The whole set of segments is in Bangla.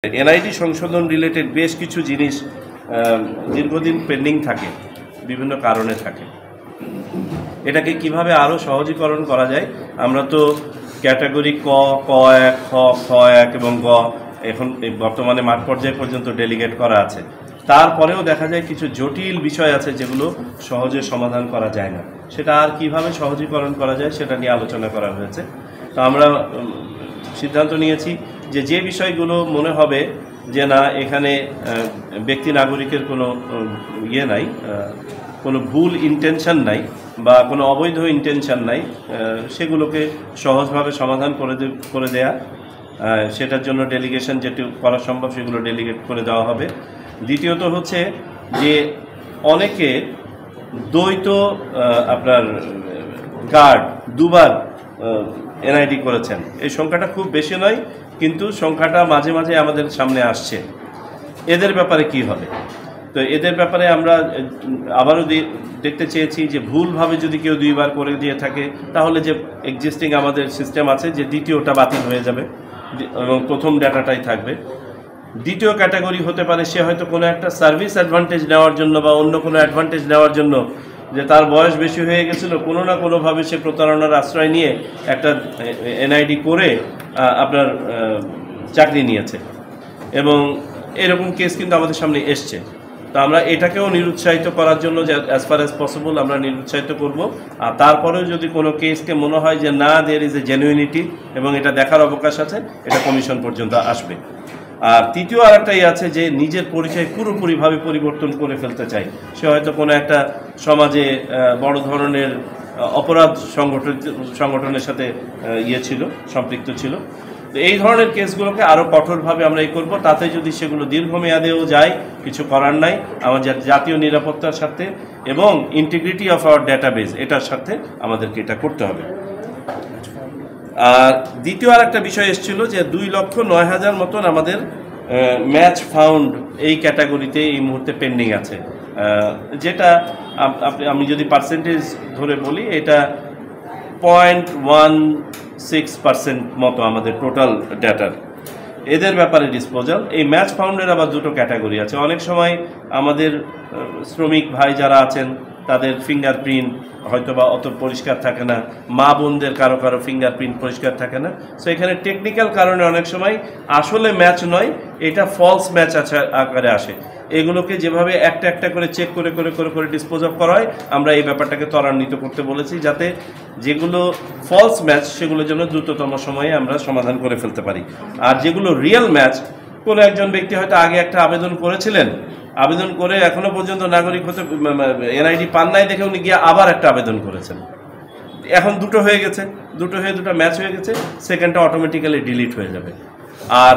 এনআইডি সংশোধন রিলেটেড বেশ কিছু জিনিস দীর্ঘদিন পেন্ডিং থাকে, বিভিন্ন কারণে থাকে। এটাকে কিভাবে আরও সহজীকরণ করা যায়? আমরা তো ক্যাটাগরি ক, ক1, খ, খ1 এবং গ এখন বর্তমানে মাঠ পর্যায় পর্যন্ত ডেলিগেট করা আছে। তারপরেও দেখা যায় কিছু জটিল বিষয় আছে যেগুলো সহজে সমাধান করা যায় না। সেটা আর কিভাবে সহজীকরণ করা যায় সেটা নিয়ে আলোচনা করা হয়েছে। তো আমরা সিদ্ধান্ত নিয়েছি যে বিষয়গুলো মনে হবে যে না এখানে ব্যক্তি নাগরিকের কোনো ইয়ে নাই, কোনো ভুল ইন্টেনশন নাই বা কোনো অবৈধ ইন্টেনশন নাই, সেগুলোকে সহজভাবে সমাধান করে দেয়া, সেটার জন্য ডেলিগেশন যেটি করা সম্ভব সেগুলো ডেলিগেট করে দেওয়া হবে। দ্বিতীয়ত হচ্ছে যে অনেকে দ্বৈত আপনার কার্ড দুবার এনআইডি করেছেন। এই সংখ্যাটা খুব বেশি নয়, কিন্তু সংখ্যাটা মাঝে মাঝে আমাদের সামনে আসছে। এদের ব্যাপারে কি হবে? তো এদের ব্যাপারে আমরা আবারও দেখতে চেয়েছি যে ভুলভাবে যদি কেউ দুইবার করে দিয়ে থাকে তাহলে যে এক্সিস্টিং আমাদের সিস্টেম আছে যে দ্বিতীয়টা বাতিল হয়ে যাবে এবং প্রথম ডাটাটাই থাকবে। দ্বিতীয় ক্যাটাগরি হতে পারে সে হয়তো কোনো একটা সার্ভিস অ্যাডভান্টেজ নেওয়ার জন্য বা অন্য কোনো অ্যাডভান্টেজ নেওয়ার জন্য, যে তার বয়স বেশি হয়ে গেছিলো, কোনো না কোনোভাবে সে প্রতারণার আশ্রয় নিয়ে একটা এনআইডি করে আপনার চাকরি নিয়েছে, এবং এরকম কেস কিন্তু আমাদের সামনে এসছে। তো আমরা এটাকেও নিরুৎসাহিত করার জন্য যে অ্যাজ ফার অ্যাজ পসিবল আমরা নিরুৎসাহিত করব। আর তারপরেও যদি কোনো কেসকে মনে হয় যে না দেয়ার ইজ এ জেনুইনিটি এবং এটা দেখার অবকাশ আছে, এটা কমিশন পর্যন্ত আসবে। আর তৃতীয় আরেকটাই আছে যে নিজের পরিচয় পুরোপুরিভাবে পরিবর্তন করে ফেলতে চাই। সে হয়তো কোনো একটা সমাজে বড় ধরনের অপরাধ সংগঠনের সাথে সম্পৃক্ত ছিল। তো এই ধরনের কেসগুলোকে আরও কঠোরভাবে আমরা করব। তাতে যদি সেগুলো দীর্ঘমেয়াদেও যায়, কিছু করার নাই। আমাদের জাতীয় নিরাপত্তার সাথে এবং ইন্টিগ্রিটি অফ আওয়ার ডেটাবেস এটার সাথে আমাদেরকে এটা করতে হবে। আর দ্বিতীয় আর একটা বিষয় এসেছিল যে 2,09,000 মতন আমাদের ম্যাচ ফাউন্ড এই ক্যাটাগরিতে এই মুহূর্তে পেন্ডিং আছে, যেটা আমি যদি পার্সেন্টেজ ধরে বলি এটা 0.16% মতো আমাদের টোটাল ডেটার। এদের ব্যাপারে ডিসপোজাল। এই ম্যাচ ফাউন্ডের আবার দুটো ক্যাটাগরি আছে। অনেক সময় আমাদের শ্রমিক ভাই যারা আছেন তাদের ফিঙ্গারপ্রিন্ট হয়তো বা অত পরিষ্কার থাকে না, মা বোনদের কারো কারো ফিঙ্গারপ্রিন্ট পরিষ্কার থাকে না। সো এখানে টেকনিক্যাল কারণে অনেক সময় আসলে ম্যাচ নয়, এটা ফলস ম্যাচ আকারে আসে। এগুলোকে যেভাবে একটা একটা করে চেক করে করে করে করে ডিসপোজ অফ করা হয়, আমরা এই ব্যাপারটাকে ত্বরান্বিত করতে বলেছি, যাতে যেগুলো ফলস ম্যাচ সেগুলো যেন দ্রুততম সময়ে আমরা সমাধান করে ফেলতে পারি। আর যেগুলো রিয়েল ম্যাচ, কোনো একজন ব্যক্তি হয়তো আগে একটা আবেদন করেছিলেন, আবেদন করে এখনো পর্যন্ত নাগরিক হতে এনআইডি পান নাই দেখে উনি গিয়ে আবার একটা আবেদন করেছেন। এখন দুটো হয়ে গেছে, দুটো ম্যাচ হয়ে গেছে, সেকেন্ডটা অটোমেটিক্যালি ডিলিট হয়ে যাবে। আর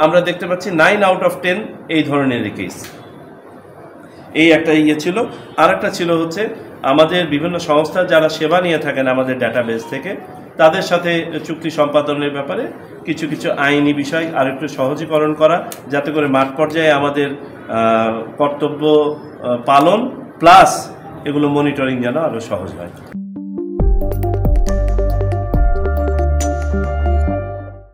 আমরা দেখতে পাচ্ছি 9 out of 10 এই ধরনেরই কেস। এই একটা ছিল। আর একটা ছিল হচ্ছে আমাদের বিভিন্ন সংস্থা যারা সেবা নিয়ে থাকেন আমাদের ডাটাবেস থেকে, তাদের সাথে চুক্তি সম্পাদনের ব্যাপারে কিছু কিছু আইনি বিষয় আর একটু সহজীকরণ করা, যাতে করে মাঠ পর্যায়ে আমাদের কর্তব্য পালন প্লাস এগুলো মনিটরিং যেন আরও সহজ হয়।